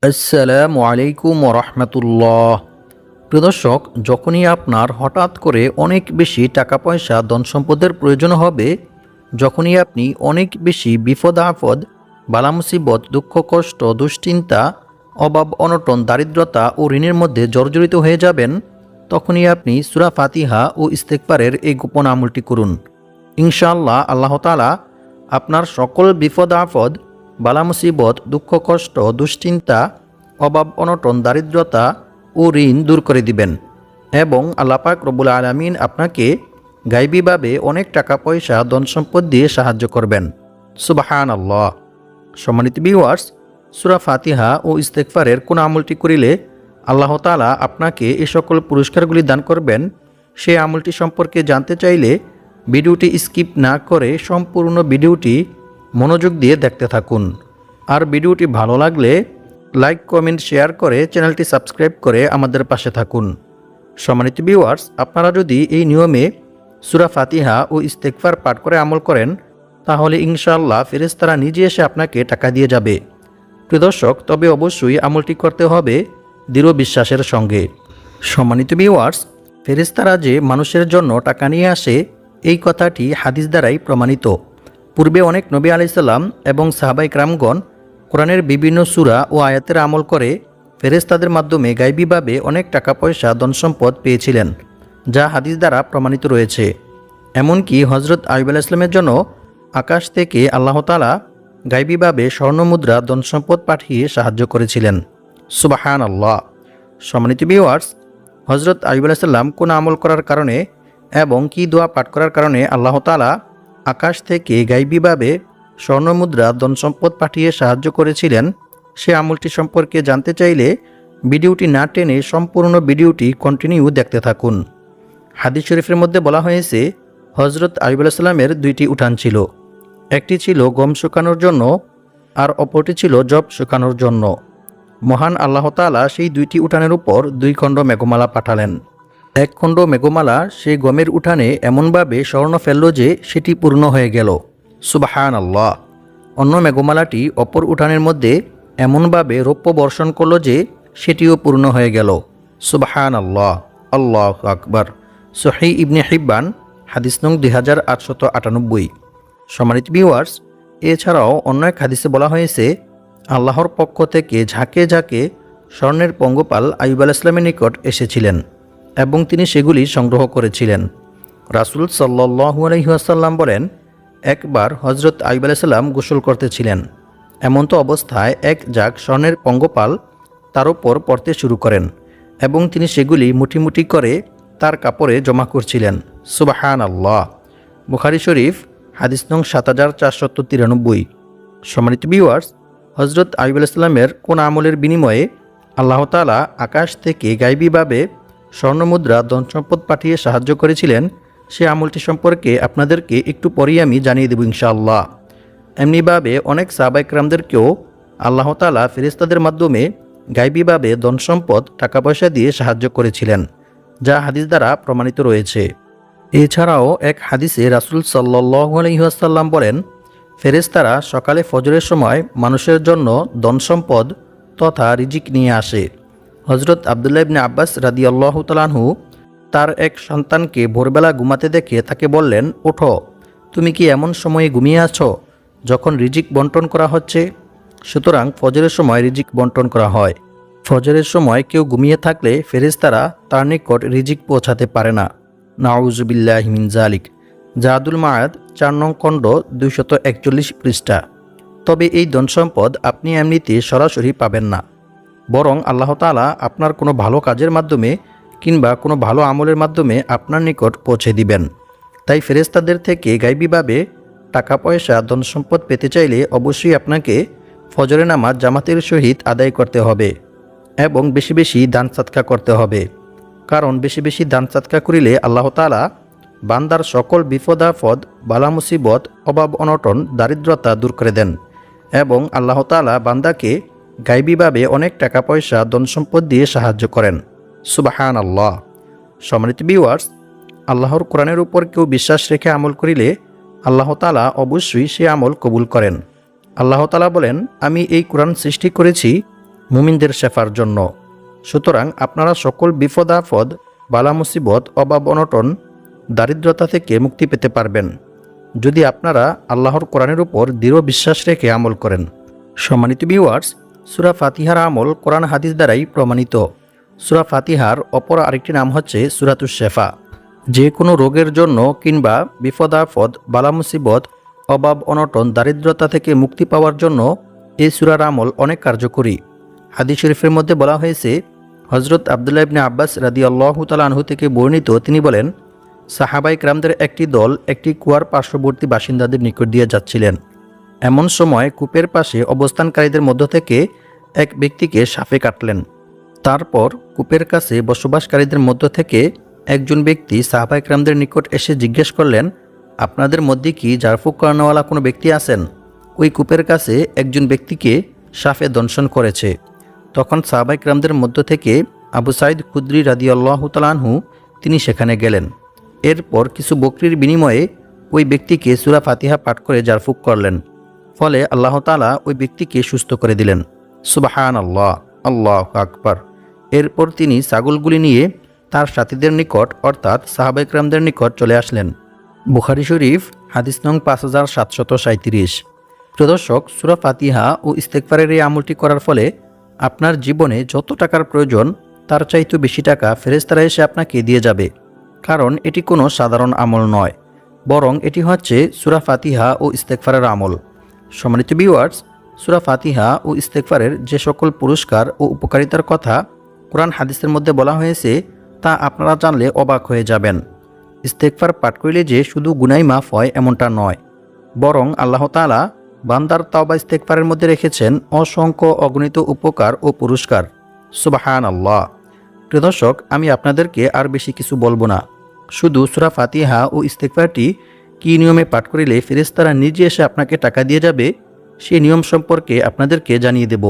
আসসালামু আলাইকুম রহমতুল্লাহ। প্রিয় দর্শক, যখনই আপনার হঠাৎ করে অনেক বেশি টাকা পয়সা ধন সম্পদের প্রয়োজন হবে, যখনই আপনি অনেক বেশি বিপদ আপদ, বালা মুসিবত, দুঃখ কষ্ট, দুশ্চিন্তা, অভাব অনটন, দারিদ্রতা ও ঋণের মধ্যে জর্জরিত হয়ে যাবেন, তখনই আপনি সূরা ফাতিহা ও ইস্তেগফারের এই গোপন আমলটি করুন। ইনশাআল্লাহ আল্লাহ তাআলা আপনার সকল বিপদ আপদ, বালা মুসিবত, দুঃখ কষ্ট, দুশ্চিন্তা, অভাব অনটন, দারিদ্রতা ও ঋণ দূর করে দিবেন এবং আল্লাহ পাক রব্বুল আলামিন আপনাকে গায়বীভাবে অনেক টাকা পয়সা ধন সম্পদ দিয়ে সাহায্য করবেন। সুবহানাল্লাহ। সম্মানিত ভিউয়ার্স, সূরা ফাতিহা ও ইস্তেগফারের কোন আমলটি করিলে আল্লাহ তাআলা আপনাকে এই সকল পুরস্কারগুলি দান করবেন, সেই আমলটি সম্পর্কে জানতে চাইলে ভিডিওটি স্কিপ না করে সম্পূর্ণ ভিডিওটি মনোযোগ দিয়ে দেখতে থাকুন। আর ভিডিওটি ভালো লাগলে লাইক, কমেন্ট, শেয়ার করে চ্যানেলটি সাবস্ক্রাইব করে আমাদের পাশে থাকুন। সম্মানিত ভিউয়ার্স, আপনারা যদি এই নিয়মে সূরা ফাতিহা ও ইস্তেগফার পাঠ করে আমল করেন, তাহলে ইনশাআল্লাহ ফেরেশতারা নিজে এসে আপনাকে টাকা দিয়ে যাবে। প্রিয় দর্শক, তবে অবশ্যই আমলটি করতে হবে দৃঢ় বিশ্বাসের সঙ্গে। সম্মানিত ভিউয়ার্স, ফেরেশতারা যে মানুষের জন্য টাকা নিয়ে আসে, এই কথাটি হাদিস দ্বারাই প্রমাণিত। পূর্বে অনেক নবী আলাইহিস সালাম এবং সাহাবায়ে কেরামগণ কোরআনের বিভিন্ন সূরা ও আয়াতের আমল করে ফেরেশতাদের মাধ্যমে গায়বীভাবে অনেক টাকা পয়সা ধন সম্পদ পেয়েছিলেন, যা হাদিস দ্বারা প্রমাণিত রয়েছে। এমনকি হযরত আইয়ুব আলাইহিস সালামের জন্য আকাশ থেকে আল্লাহ তাআলা গায়বীভাবে স্বর্ণমুদ্রা ধন সম্পদ পাঠিয়ে সাহায্য করেছিলেন। সুবহানাল্লাহ। সম্মানিত ভিউয়ার্স, হযরত আইয়ুব আলাইহিস সালাম কোন আমল করার কারণে এবং কি দোয়া পাঠ করার কারণে আল্লাহ তাআলা আকাশ থেকে গায়বীভাবে স্বর্ণমুদ্রা ধন সম্পদ পাঠিয়ে সাহায্য করেছিলেন, সে আমলটি সম্পর্কে জানতে চাইলে ভিডিওটি না টেনে সম্পূর্ণ ভিডিওটি কন্টিনিউ দেখতে থাকুন। হাদিস শরীফের মধ্যে বলা হয়েছে, হযরত আইয়ুব আলাইহিস সালামের দুইটি উঠান ছিল। একটি ছিল গম শুকানোর জন্য আর অপরটি ছিল যব শুকানোর জন্য। মহান আল্লাহ তাআলা সেই দুইটি উঠানের উপর 2 খণ্ড মেঘমালা পাঠালেন। এক খণ্ড মেঘমালা সেই গমের উঠানে এমনভাবে স্বর্ণ ফেলল যে সেটি পূর্ণ হয়ে গেল। সুবহানাল্লাহ। অন্য মেঘমালাটি অপর উঠানের মধ্যে এমনভাবে রৌপ্য বর্ষণ করল যে সেটিও পূর্ণ হয়ে গেল। সুবহানাল্লাহ। আল্লাহু আকবার। সহিহ ইবনে হিব্বান, হাদিস নং 2898। সম্মানিত ভিউয়ার্স, এছাড়াও অন্য এক হাদিসে বলা হয়েছে, আল্লাহর পক্ষ থেকে ঝাঁকে ঝাঁকে স্বর্ণের পঙ্গপাল আইয়ুব আলাইহিস সালামের নিকট এসেছিলেন এবং তিনি সেগুলি সংগ্রহ করেছিলেন। রাসূল সাল্লাল্লাহু আলাইহি ওয়াসাল্লাম বলেন, একবার হযরত আইয়ুব আলাইহিস সালাম গোসল করতেছিলেন। এমতো অবস্থায় এক ঝাঁক স্বর্ণের পঙ্গপাল তার উপর পড়তে শুরু করেন এবং তিনি সেগুলি মুঠি মুঠি করে তার কাপড়ে জমা করছিলেন। সুবহানাল্লাহ। বুখারী শরীফ, হাদিস নং 7493। সম্মানিত ভিউয়ার্স, হযরত আইয়ুব আলাইহিস সালামের কোন আমলের বিনিময়ে আল্লাহ তাআলা আকাশ থেকে গায়বীভাবে স্বর্ণমুদ্রা ধন সম্পদ পাঠিয়ে সাহায্য করেছিলেন, সে আমলটি সম্পর্কে আপনাদেরকে একটু পরেই আমি জানিয়ে দেব ইনশাআল্লাহ। এমনিভাবে অনেক সাহাবায়ে কেরামদেরকেও আল্লাহ তাআলা ফেরেশতাদের মাধ্যমে গায়বীভাবে ধন সম্পদ, টাকা পয়সা দিয়ে সাহায্য করেছিলেন, যা হাদিস দ্বারা প্রমাণিত রয়েছে। এছাড়াও এক হাদিসে রাসূল সাল্লাল্লাহু আলাইহি ওয়াসাল্লাম বলেন, ফেরেশতারা সকালে ফজরের সময় মানুষের জন্য ধন সম্পদ তথা রিজিক নিয়ে আসে। হযরত আব্দুল্লাহ ইবনে আব্বাস রাদিয়াল্লাহু তাআলা আনহু তার এক সন্তানকে ভোরবেলা ঘুমাতে দেখে তাকে বললেন, ওঠো, তুমি কি এমন সময়ে ঘুমিয়ে আছো যখন রিজিক বন্টন করা হচ্ছে? সুতরাং ফজরের সময় রিজিক বন্টন করা হয়। ফজরের সময় কেউ ঘুমিয়ে থাকলে ফেরেশতারা তার নিকট রিজিক পৌঁছাতে পারে না। নাউযুবিল্লাহি মিন যালিক। জাদুল মাআদ 4 নং খণ্ড 241 পৃষ্ঠা। তবে এই ধন সম্পদ আপনি এমনিতে সরাসরি পাবেন না, বরং আল্লাহ তাআলা আপনার কোনো ভালো কাজের মাধ্যমে কিংবা কোনো ভালো আমলের মাধ্যমে আপনার নিকট পৌঁছে দিবেন। তাই ফেরেশতাদের থেকে গায়বীভাবে টাকা পয়সা, ধন সম্পদ পেতে চাইলে অবশ্যই আপনাকে ফজরের নামাজ জামাতের সহিত আদায় করতে হবে এবং বেশি বেশি দান সাদকা করতে হবে। কারণ বেশি বেশি দান সাদকা করিলে আল্লাহ তাআলা বান্দার সকল বিপদ আপদ, বালা মুসিবত, অভাব অনটন, দারিদ্রতা দূর করে দেন এবং আল্লাহ তাআলা বান্দাকে গায়বীভাবে অনেক টাকা পয়সা, ধন সম্পদ দিয়ে সাহায্য করেন। সুবহানাল্লাহ। সম্মানিত ভিউয়ার্স, আল্লাহর কোরআনের উপর কেউ বিশ্বাস রেখে আমল করিলে আল্লাহ তাআলা অবশ্যই সে আমল কবুল করেন। আল্লাহ তাআলা বলেন, আমি এই কোরআন সৃষ্টি করেছি মুমিনদের শেফার জন্য। সুতরাং আপনারা সকল বিপদ আপদ, বালা মুসিবত, অভাব অনটন, দারিদ্রতা থেকে মুক্তি পেতে পারবেন যদি আপনারা আল্লাহর কোরআনের উপর দৃঢ় বিশ্বাস রেখে আমল করেন। সম্মানিত ভিউয়ার্স, সূরা ফাতিহার আমল কোরআন হাদিস দ্বারাই প্রমাণিত। সূরা ফাতিহার অপর আরেকটি নাম হচ্ছে সূরাতুশ শিফা। যে কোনো রোগের জন্য কিংবা বিপদ আপদ, বালা মুসিবত, অভাব অনটন, দারিদ্রতা থেকে মুক্তি পাওয়ার জন্য এই সূরার আমল অনেক কার্যকরী। হাদিস শরীফের মধ্যে বলা হয়েছে, হযরত আব্দুল্লাহ ইবনে আব্বাস রাদিয়াল্লাহু তাআলা আনহু থেকে বর্ণিত, তিনি বলেন, সাহাবায়ে কেরামদের একটি দল একটি কুয়ার পার্শ্ববর্তী বাসিন্দাদের নিকট দিয়ে যাচ্ছিলেন। এমন সময় কূপের পাশে অবস্থানকারীদের মধ্য থেকে এক ব্যক্তিকে সাপে কাটলেন। তারপর কূপের কাছে বসবাসকারীদের মধ্য থেকে একজন ব্যক্তি সাহাবায়ে কেরামদের নিকট এসে জিজ্ঞেস করলেন, আপনাদের মধ্যে কি ঝাড়ফুঁক করানোওয়ালা কোনো ব্যক্তি আছেন? ওই কূপের কাছে একজন ব্যক্তিকে সাপে দংশন করেছে। তখন সাহাবায়ে কেরামদের মধ্য থেকে আবু সাঈদ খুদরি রাদিয়াল্লাহু তাআলা আনহু তিনি সেখানে গেলেন। এরপর কিছু বকরির বিনিময়ে ওই ব্যক্তিকে সূরা ফাতিহা পাঠ করে ঝাড়ফুঁক করলেন। ফলে আল্লাহ তাআলা ওই ব্যক্তিকে সুস্থ করে দিলেন। সুবহানাল্লাহ, আল্লাহু আকবার। এরপর তিনি ছাগলগুলি নিয়ে তার সাথীদের নিকট অর্থাৎ সাহাবায়ে কেরামদের নিকট চলে আসলেন। বুখারী শরীফ হাদিস নং 5737। প্রদর্শক, সূরা ফাতিহা ও ইস্তেগফারের এই আমলটি করার ফলে আপনার জীবনে যত টাকার প্রয়োজন তার চাইতে বেশি টাকা ফেরেশতারা এসে আপনাকে দিয়ে যাবে। কারণ এটি কোনো সাধারণ আমল নয়, বরং এটি হচ্ছে সূরা ফাতিহা ও ইস্তেগফারের আমল। সম্মানিত ভিউয়ার্স, সূরা ফাতিহা ও ইস্তেগফারের যে সকল পুরস্কার ও উপকারিতার কথা কোরআন হাদিসের মধ্যে বলা হয়েছে তা আপনারা জানলে অবাক হয়ে যাবেন। ইস্তেগফার পাঠ করলে যে শুধু গুনাহ মাফ হয় এমনটা নয়, বরং আল্লাহ তাআলা বান্দার তাওবা ইস্তেগফারের মধ্যে রেখেছেন অসংখ্য অগণিত উপকার ও পুরস্কার। সুবহানাল্লাহ। প্রিয় দর্শক, আমি আপনাদেরকে আর বেশি কিছু বলবো না, শুধু সূরা ফাতিহা ও ইস্তেগফারটি কী নিয়মে পাঠ করিলে ফেরেশতারা নিজে এসে আপনাকে টাকা দিয়ে যাবে সেই নিয়ম সম্পর্কে আপনাদেরকে জানিয়ে দেব।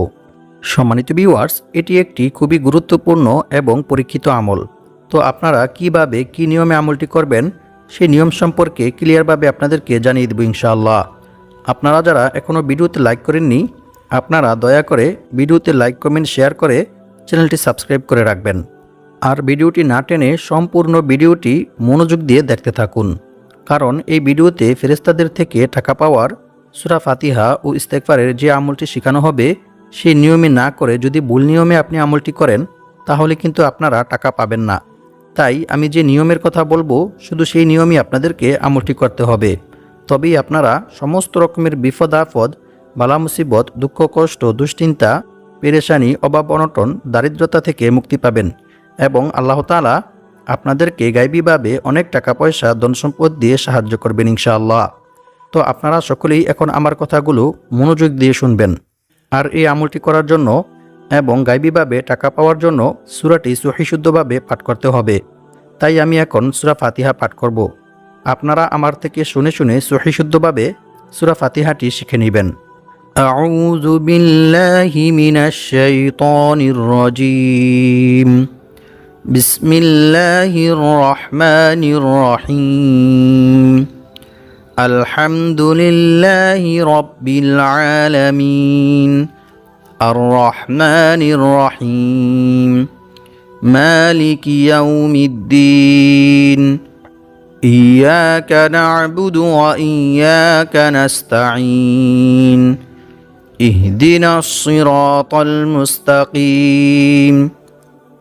সম্মানিত ভিউয়ার্স, এটি একটি খুবই গুরুত্বপূর্ণ এবং পরীক্ষিত আমল। তো আপনারা কিভাবে কি নিয়মে আমলটি করবেন সেই নিয়ম সম্পর্কে ক্লিয়ারভাবে আপনাদেরকে জানিয়ে দেব ইনশাআল্লাহ। আপনারা যারা এখনও ভিডিওতে লাইক করেননি, আপনারা দয়া করে ভিডিওতে লাইক, কমেন্ট, শেয়ার করে চ্যানেলটি সাবস্ক্রাইব করে রাখবেন। আর ভিডিওটি না টেনে সম্পূর্ণ ভিডিওটি মনোযোগ দিয়ে দেখতে থাকুন, কারণ এই ভিডিওতে ফেরেশতাদের থেকে টাকা পাওয়ার সূরা ফাতিহা ও ইস্তেগফারের যে আমলটি শেখানো হবে সেই নিয়মে না করে যদি ভুল নিয়মে আপনি আমলটি করেন তাহলে কিন্তু আপনারা টাকা পাবেন না। তাই আমি যে নিয়মের কথা বলবো শুধু সেই নিয়মই আপনাদেরকে আমলটি করতে হবে। তবেই আপনারা সমস্ত রকমের বিপদ আপদ, বালা মুসিবত, দুঃখ কষ্ট, দুশ্চিন্তা, পেরেশানি, অভাব অনটন, দারিদ্রতা থেকে মুক্তি পাবেন এবং আল্লাহ তাআলা আপনাদেরকে গায়বীভাবে অনেক টাকা পয়সা, ধন সম্পদ দিয়ে সাহায্য করবেন ইনশাআল্লাহ। তো আপনারা সকলেই এখন আমার কথাগুলো মনোযোগ দিয়ে শুনবেন। আর এই আমলটি করার জন্য এবং গায়বীভাবে টাকা পাওয়ার জন্য সূরাটি সহিশুদ্ধভাবে পাঠ করতে হবে। তাই আমি এখন সূরা ফাতিহা পাঠ করব। আপনারা আমার থেকে শুনে শুনে সহিশুদ্ধভাবে সূরা ফাতিহাটি শিখে নেবেন। আউযু বিল্লাহি মিনাশ শাইতানির রাজীম। বিসমিল্লাহির রহমানির রহিম। আলহামদুলিল্লাহি রাব্বিল আলামিন। আর রহমানির রহিম। মালিকি ইয়াউমিদ্দিন। إياك نعبد وإياك نستعين. اهدنا الصراط المستقيم.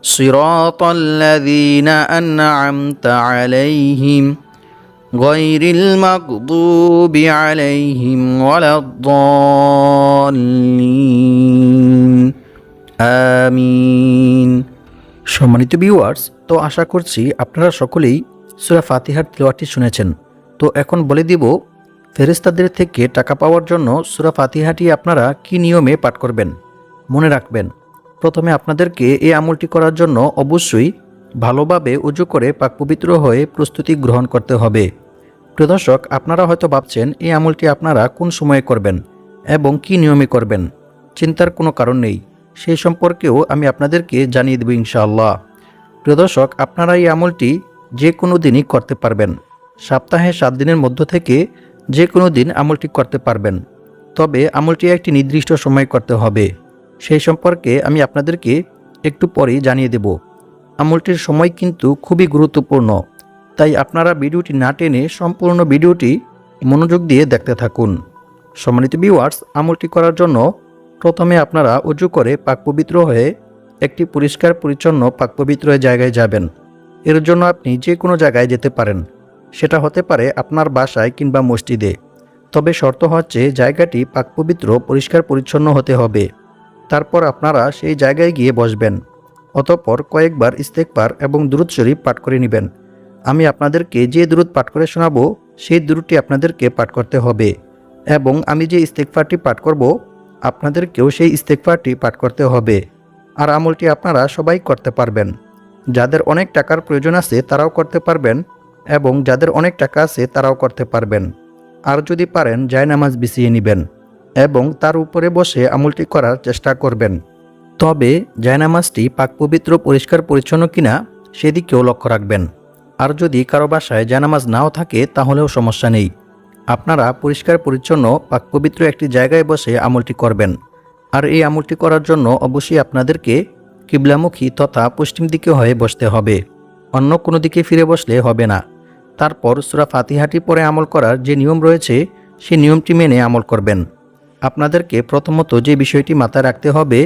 صراط الذين أنعمت عليهم غير المغضوب عليهم ولا الضالين. آمين. সম্মানিত ভিউয়ার্স, তো আশা করছি আপনারা সকলেই সূরা ফাতিহার তিলাওয়াতটি শুনেছেন। তো এখন বলে দিব ফেরেশতাদের থেকে টাকা পাওয়ার জন্য সূরা ফাতিহাটি আপনারা কি নিয়মে পাঠ করবেন। মনে রাখবেন, প্রথমে আপনাদেরকে এই আমলটি করার জন্য অবশ্যই ভালোভাবে উজু করে পাক পবিত্র হয়ে প্রস্তুতি গ্রহণ করতে হবে। প্রিয় দর্শক, আপনারা হয়তো ভাবছেন এই আমলটি আপনারা কোন সময়ে করবেন এবং কি নিয়মে করবেন। চিন্তার কোনো কারণ নেই, সেই সম্পর্কেও আমি আপনাদেরকে জানিয়ে দেব ইনশাআল্লাহ। প্রিয় দর্শক, আপনারা এই আমলটি যে কোনো দিনই করতে পারবেন। সপ্তাহে 7 দিনের মধ্য থেকে যে কোনো দিন আমলটি করতে পারবেন। তবে আমলটি একটি নির্দিষ্ট সময় করতে হবে। সেই সম্পর্কে আমি আপনাদেরকে একটু পরেই জানিয়ে দেব। আমলটির সময় কিন্তু খুবই গুরুত্বপূর্ণ, তাই আপনারা ভিডিওটি না টেনে সম্পূর্ণ ভিডিওটি মনোযোগ দিয়ে দেখতে থাকুন। সম্মানিত ভিউয়ার্স, আমলটি করার জন্য প্রথমে আপনারা উজু করে পাকপবিত্র হয়ে একটি পরিষ্কার পরিচ্ছন্ন পাকপবিত্র জায়গায় যাবেন। এর জন্য আপনি যে কোনো জায়গায় যেতে পারেন, সেটা হতে পারে আপনার বাসায় কিংবা মসজিদে। তবে শর্ত হচ্ছে জায়গাটি পাকপবিত্র পরিষ্কার পরিচ্ছন্ন হতে হবে। তারপর আপনারা সেই জায়গায় গিয়ে বসবেন। অতঃপর কয়েকবার ইস্তেগফার এবং দুরূদ শরীফ পাঠ করে নেবেন। আমি আপনাদেরকে যে দুরূদ পাঠ করে শোনাবো সেই দুরূদটি আপনাদেরকে পাঠ করতে হবে, এবং আমি যে ইস্তেগফারটি পাঠ করব আপনাদেরকেও সেই ইস্তেগফারটি পাঠ করতে হবে। আর আমলটি আপনারা সবাই করতে পারবেন। যাদের অনেক টাকার প্রয়োজন আছে তারাও করতে পারবেন, এবং যাদের অনেক টাকা আছে তারাও করতে পারবেন। আর যদি পারেন জায়নামাজ বিছিয়ে নেবেন এবং তার উপরে বসে আমলটি করার চেষ্টা করবেন। তবে জায়নামাজটি পাকপবিত্র পরিষ্কার পরিচ্ছন্ন কিনা সেদিকেও লক্ষ্য রাখবেন। আর যদি কারো বাসায় জায়নামাজ নাও থাকে তাহলেও সমস্যা নেই, আপনারা পরিষ্কার পরিচ্ছন্ন পাকপবিত্র একটি জায়গায় বসে আমলটি করবেন। আর এই আমলটি করার জন্য অবশ্যই আপনাদেরকে কিবলামুখী তথা পশ্চিম দিকে হয়ে বসতে হবে, অন্য কোনো দিকে ফিরে বসলে হবে না। তারপর সূরা ফাতিহাটি পড়ে আমল করার যে নিয়ম রয়েছে সেই নিয়মটি মেনে আমল করবেন। আপনাদেরকে প্রথমত যে বিষয়টি মাথায় রাখতে হবে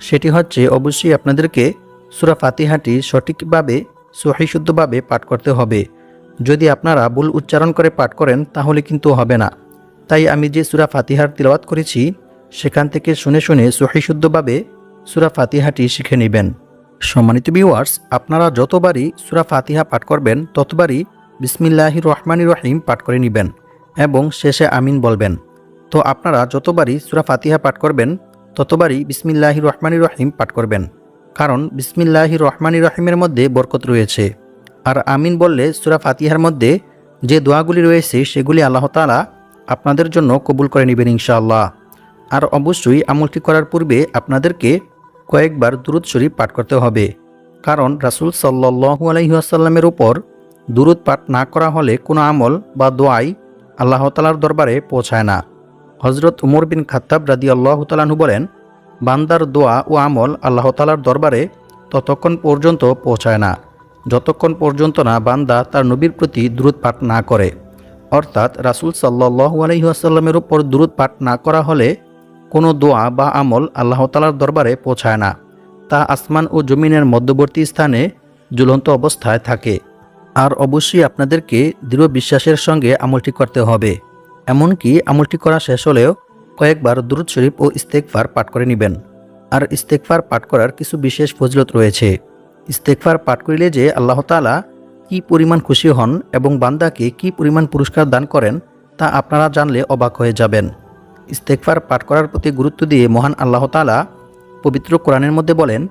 সেটি হচ্ছে অবশ্যই আপনাদেরকে সূরা ফাতিহাটি সঠিকভাবে সহিশুদ্ধভাবে পাঠ করতে হবে। যদি আপনারা ভুল উচ্চারণ করে পাঠ করেন তাহলে কিন্তু হবে না। তাই আমি যে সূরা ফাতিহার তিলাওয়াত করেছি সেখান থেকে শুনে শুনে সহিশুদ্ধভাবে সূরা ফাতিহাটি শিখে নেবেন। সম্মানিত ভিউয়ার্স, আপনারা যতবারই সূরা ফাতিহা পাঠ করবেন ততবারই বিসমিল্লাহির রহমানির রহিম পাঠ করে নেবেন এবং শেষে আমিন বলবেন। তো আপনারা যতবারই সূরা ফাতিহা পাঠ করবেন ততবারই বিসমিল্লাহির রহমানির রহিম পাঠ করবেন, কারণ বিসমিল্লাহির রহমানির রহিমের মধ্যে বরকত রয়েছে। আর আমিন বললে সূরা ফাতিহার মধ্যে যে দোয়াগুলি রয়েছে সেগুলি আল্লাহ তাআলা আপনাদের জন্য কবুল করে নেবেন ইনশাআল্লাহ। আর অবশ্যই আমলটি করার পূর্বে আপনাদেরকে কয়েকবার দুরূদ শরীফ পাঠ করতে হবে, কারণ রাসূল সাল্লাল্লাহু আলাইহি ওয়াসাল্লামের উপর দুরূদ পাঠ না করা হলে কোনো আমল বা দোয়াই আল্লাহ তাআলার দরবারে পৌঁছায় না। হযরত উমর বিন খাত্তাব রাদিয়াল্লাহু তাআলা আনহু বলেন, বান্দার দোয়া ও আমল আল্লাহ তাআলার দরবারে ততক্ষণ পর্যন্ত পৌঁছায় না যতক্ষণ পর্যন্ত না বান্দা তার নবীর প্রতি দুরূদ পাঠ না করে। অর্থাৎ রাসূল সাল্লাল্লাহু আলাইহি ওয়াসাল্লামের উপর দুরূদ পাঠ না করা হলে কোনো দোয়া বা আমল আল্লাহ তাআলার দরবারে পৌঁছায় না, তা আসমান ও জমিনের মধ্যবর্তী স্থানে ঝুলন্ত অবস্থায় থাকে। আর অবশ্যই আপনাদেরকে দৃঢ় বিশ্বাসের সঙ্গে আমলটি করতে হবে। এমনকি আমলটি করা শেষ হলেও কয়েকবার দুরূদ শরীফ ও ইস্তেগফার পাঠ করে নেবেন। আর ইস্তেগফার পাঠ করার কিছু বিশেষ ফজিলত রয়েছে। ইস্তেগফার পাঠ করিলে যে আল্লাহ তাআলা কি পরিমাণ খুশি হন এবং বান্দাকে কি পরিমাণ পুরস্কার দান করেন তা আপনারা জানলে অবাক হয়ে যাবেন। ইস্তেগফার পাঠ করার প্রতি গুরুত্ব দিয়ে মহান আল্লাহ তাআলা পবিত্র কোরআনের মধ্যে বলেন,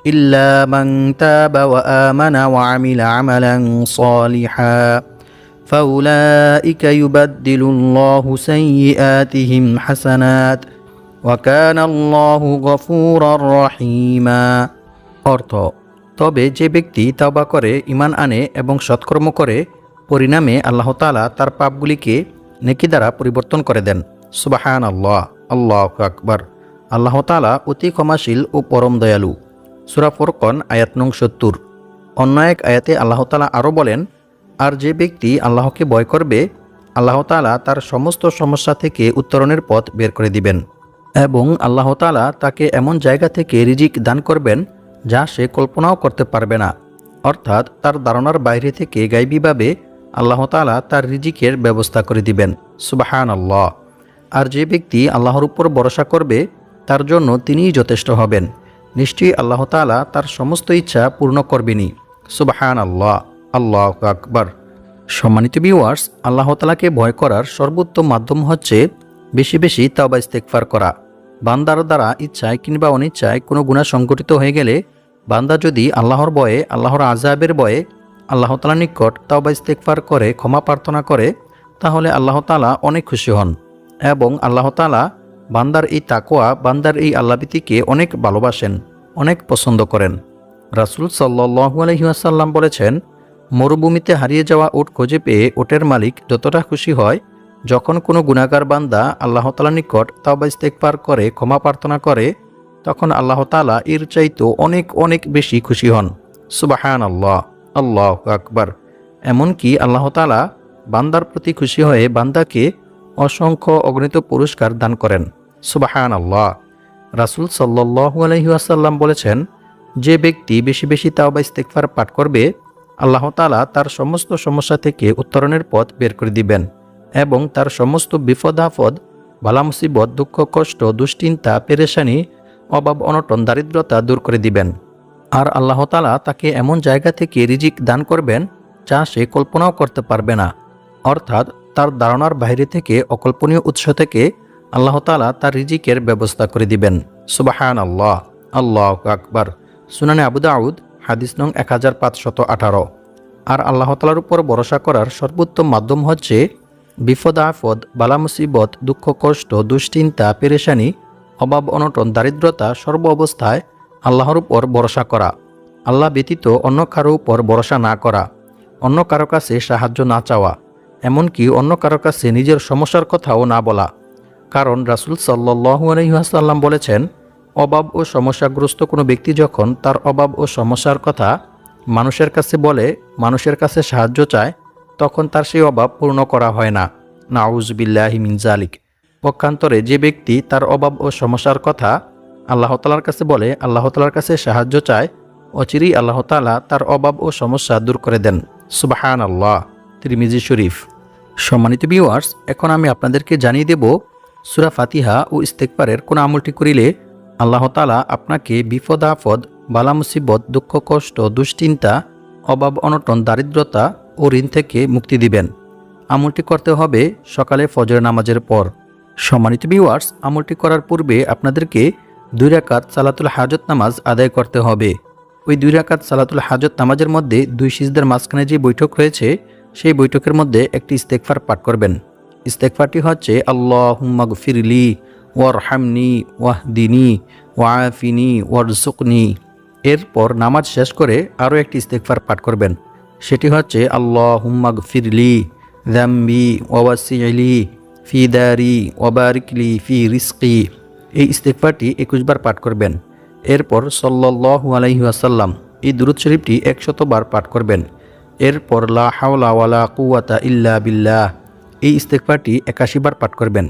ইল্লা মান তাবা ওয়া আমানা ওয়া আমিলা আমালান সালিহা ফাউলাইকা ইউবাদদিলুল্লাহু সাইয়্যাতিহিম হাসানাত ওয়া কানাল্লাহু গফুরার রহিমা। অর্থ, তবে যে ব্যক্তি তাওবা করে, ঈমান আনে এবং সৎকর্ম করে, পরিণামে আল্লাহ তাআলা তার পাপগুলিকে নেকি দ্বারা পরিবর্তন করে দেন। সুবহানাল্লাহ, আল্লাহু আকবার। আল্লাহ তাআলা অতি ক্ষমাশীল ও পরম দয়ালু। সূরা ফুরকান আয়াত নং ৭০। অন্য এক আয়াতে আল্লাহ তাআলা আরও বলেন, আর যে ব্যক্তি আল্লাহকে ভয় করবে আল্লাহ তাআলা তার সমস্ত সমস্যা থেকে উত্তরণের পথ বের করে দিবেন, এবং আল্লাহ তাআলা তাকে এমন জায়গা থেকে রিজিক দান করবেন যা সে কল্পনাও করতে পারবে না। অর্থাৎ তার ধারণার বাইরে থেকে গায়বীভাবে আল্লাহ তাআলা তার রিজিকের ব্যবস্থা করে দিবেন। সুবহানাল্লাহ। আর যে ব্যক্তি আল্লাহর উপর ভরসা করবে তার জন্য তিনিই যথেষ্ট হবেন। নিশ্চয়ই আল্লাহ তাআলা তার সমস্ত ইচ্ছা পূর্ণ করবেনই। সুবহানাল্লাহ, আল্লাহু আকবার। সম্মানিত ভিউয়ার্স, আল্লাহ তাআলাকে ভয় করার সর্বোত্তম মাধ্যম হচ্ছে বেশি বেশি তাওবা ইস্তেগফার করা। বান্দার দ্বারা ইচ্ছায় কিংবা অনিচ্ছায় কোনো গুনাহ সংঘটিত হয়ে গেলে বান্দা যদি আল্লাহর ভয়ে, আল্লাহর আযাবের ভয়ে আল্লাহ তাআলার নিকট তাওবা ইস্তেগফার করে ক্ষমা প্রার্থনা করে তাহলে আল্লাহ তাআলা অনেক খুশি হন, এবং আল্লাহ তাআলা বান্দার এই তাকওয়া, বান্দার এই আল্লাহভীতিকে অনেক ভালোবাসেন, অনেক পছন্দ করেন। রাসূল সাল্লাল্লাহু আলাইহি ওয়াসাল্লাম বলেছেন, মরুভূমিতে হারিয়ে যাওয়া উট খুঁজে পেয়ে উটের মালিক যতটা খুশি হয় যখন কোনো গুনাহগার বান্দা আল্লাহ তাআলার নিকট তাওবা ইস্তেগফার করে ক্ষমা প্রার্থনা করে তখন আল্লাহ তাআলা এর চাইতেও অনেক অনেক বেশি খুশি হন। সুবহানাল্লাহ, আল্লাহু আকবার। এমনকি আল্লাহ তাআলা বান্দার প্রতি খুশি হয়ে বান্দাকে অসংখ্য অগণিত পুরস্কার দান করেন। সুবহানাল্লাহ। রাসূল সাল্লাল্লাহু আলাইহি ওয়াসাল্লাম বলেছেন, যে ব্যক্তি বেশি বেশি তাওবা ইস্তেগফার পাঠ করবে, আল্লাহ তাআলা তার সমস্ত সমস্যা থেকে উত্তরণের পথ বের করে দিবেন এবং তার সমস্ত বিপদ আপদ, বালা মুসিবত, দুঃখ কষ্ট, দুশ্চিন্তা, পেরেশানি, অভাব অনটন, দারিদ্রতা দূর করে দিবেন। আর আল্লাহ তাআলা তাকে এমন জায়গা থেকে রিজিক দান করবেন যা সে কল্পনাও করতে পারবে না। অর্থাৎ তার ধারণার বাইরে থেকে, অকল্পনীয় উৎস থেকে আল্লাহ তাআলা তার রিজিকের ব্যবস্থা করে দিবেন। সুবহানাল্লাহ, আল্লাহু আকবার। সুনানে আবু দাউদ, হাদিস নং 1518। আর আল্লাহ তাআলার উপর ভরসা করার সর্বোত্তম মাধ্যম হচ্ছে বিপদ আপদ, বালা মুসিবত, দুঃখ কষ্ট, দুশ্চিন্তা, পেরেশানি, অভাব অনটন, দারিদ্রতা, সর্ব অবস্থায় আল্লাহর উপর ভরসা করা, আল্লাহ ব্যতীত অন্য কারো উপর ভরসা না করা, অন্য কারো কাছে সাহায্য না চাওয়া, এমনকি অন্য কারো কাছে নিজের সমস্যার কথাও না বলা। কারণ রাসূল সাল্লাল্লাহু আলাইহি ওয়াসাল্লাম বলেছেন, অভাব ও সমস্যাগ্রস্ত কোনো ব্যক্তি যখন তার অভাব ও সমস্যার কথা মানুষের কাছে বলে, মানুষের কাছে সাহায্য চায়, তখন তার সেই অভাব পূর্ণ করা হয় না। নাউযু বিল্লাহি মিন যালিক। পক্ষান্তরে যে ব্যক্তি তার অভাব ও সমস্যার কথা আল্লাহ তাআলার কাছে বলে, আল্লাহ তাআলার কাছে সাহায্য চায়, অচিরেই আল্লাহ তাআলা তার অভাব ও সমস্যা দূর করে দেন। সুবহানাল্লাহ। তিরমিজি শরীফ। সম্মানিত ভিউয়ার্স, এখন আমি আপনাদেরকে জানিয়ে দেব সূরা ফাতিহা ও ইস্তেগফারের কোন আমলটি করিলে আল্লাহ তাআলা আপনাকে বিপদ আপদ, বালা মুসিবত, দুঃখ কষ্ট, দুশ্চিন্তা, অভাব অনটন, দারিদ্রতা ও ঋণ থেকে মুক্তি দিবেন। আমলটি করতে হবে সকালে ফজর নামাজের পর। সম্মানিত ভিউয়ার্স, আমলটি করার পূর্বে আপনাদেরকে 2 রাকাত সালাতুল হাজত নামাজ আদায় করতে হবে। ওই 2 রাকাত সালাতুল হাজত নামাজের মধ্যে 2 সিজদার মাঝখানে যে বৈঠক রয়েছে, সেই বৈঠকের মধ্যে একটি ইস্তেগফার পাঠ করবেন। ইস্তেগফারটি হচ্ছে আল্লাহুম্মা গফিরলি ওয়ারহামনি ওয়াহদিনি ওয়াআফিনি ওয়ারযুকনি। এরপর নামাজ শেষ করে আরও একটি ইস্তেগফার পাঠ করবেন। সেটি হচ্ছে আল্লাহুম্মা গফিরলি যামবি ওয়াওয়াসি'লি ফি দারি ওয়াবারিকলি ফি রিজকি। এই ইস্তেগফারটি 21 বার পাঠ করবেন। এরপর সাল্লাল্লাহু আলাইহি ওয়াসাল্লাম এই দুরূদ শরীফটি 100 বার পাঠ করবেন। এরপর লা হাওলা ওয়ালা কুওয়াতা ইল্লা বিল্লাহ এই ইস্তেগফারটি 81 বার পাঠ করবেন।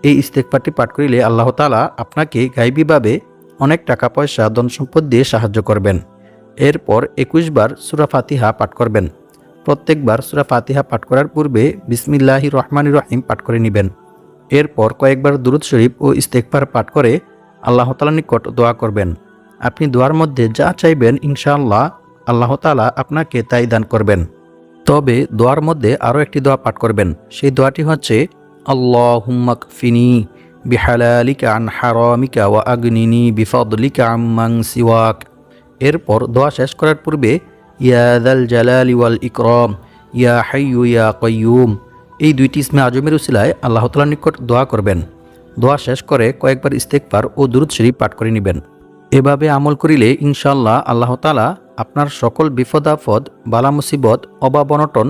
এই ইস্তেগফারটি পাঠ করিলে আল্লাহ তাআলা আপনাকে গায়বীভাবে অনেক টাকা পয়সা, ধন সম্পদ দিয়ে সাহায্য করবেন। এরপর 21 বার সূরা ফাতিহা পাঠ করবেন। প্রত্যেকবার সূরা ফাতিহা পাঠ করার পূর্বে বিসমিল্লাহির রহমানির রহিম পাঠ করে নেবেন। এরপর কয়েকবার দুরূদ শরীফ ও ইস্তেগফার পাঠ করে আল্লাহ তাআলার নিকট দোয়া করবেন। আপনি দোয়ার মধ্যে যা চাইবেন ইনশাআল্লাহ আল্লাহ তাআলা আপনাকে তাই দান করবেন। তবে দোয়ার মধ্যে আরও একটি দোয়া পাঠ করবেন। সেই দোয়াটি হচ্ছে আল্লাহুম্মা কফিনি বিহালালিকা আন হারামিকা ওয়া আগনিনি বিফাদলিকা আম্মান সিওয়াক। এরপর দোয়া শেষ করার পূর্বে ইয়া যাল জালালি ওয়াল ইকরাম ইয়া হাইয়্যু ইয়া কাইয়্যুম এই 2টি ইসমে আজমের উসিলায় আল্লাহ তাআলার নিকট দোয়া করবেন। দোয়া শেষ করে কয়েকবার ইস্তেগফার ও দুরূদ শরীফ পাঠ করে নেবেন। এভাবে আমল করিলে ইনশাআল্লাহ আল্লাহ তাআলা আপনার সকল বিপদ আপদ, বালা মুসিবত, অভাব অনটন,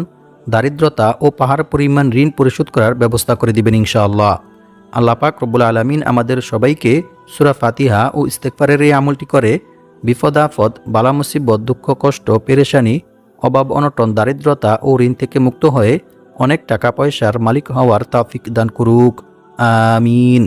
দারিদ্রতা ও পাহাড় পরিমাণ ঋণ পরিশোধ করার ব্যবস্থা করে দিবেন ইনশাআল্লাহ। আল্লাহ পাক রব্বুল আলামিন আমাদের সবাইকে সূরা ফাতিহা ও ইস্তেগফারের এই আমলটি করে বিপদ আপদ, বালা মুসিবত, দুঃখ কষ্ট, পেরেশানি, অভাব অনটন, দারিদ্রতা ও ঋণ থেকে মুক্ত হয়ে অনেক টাকা পয়সার মালিক হওয়ার তৌফিক দান করুক। আমিন।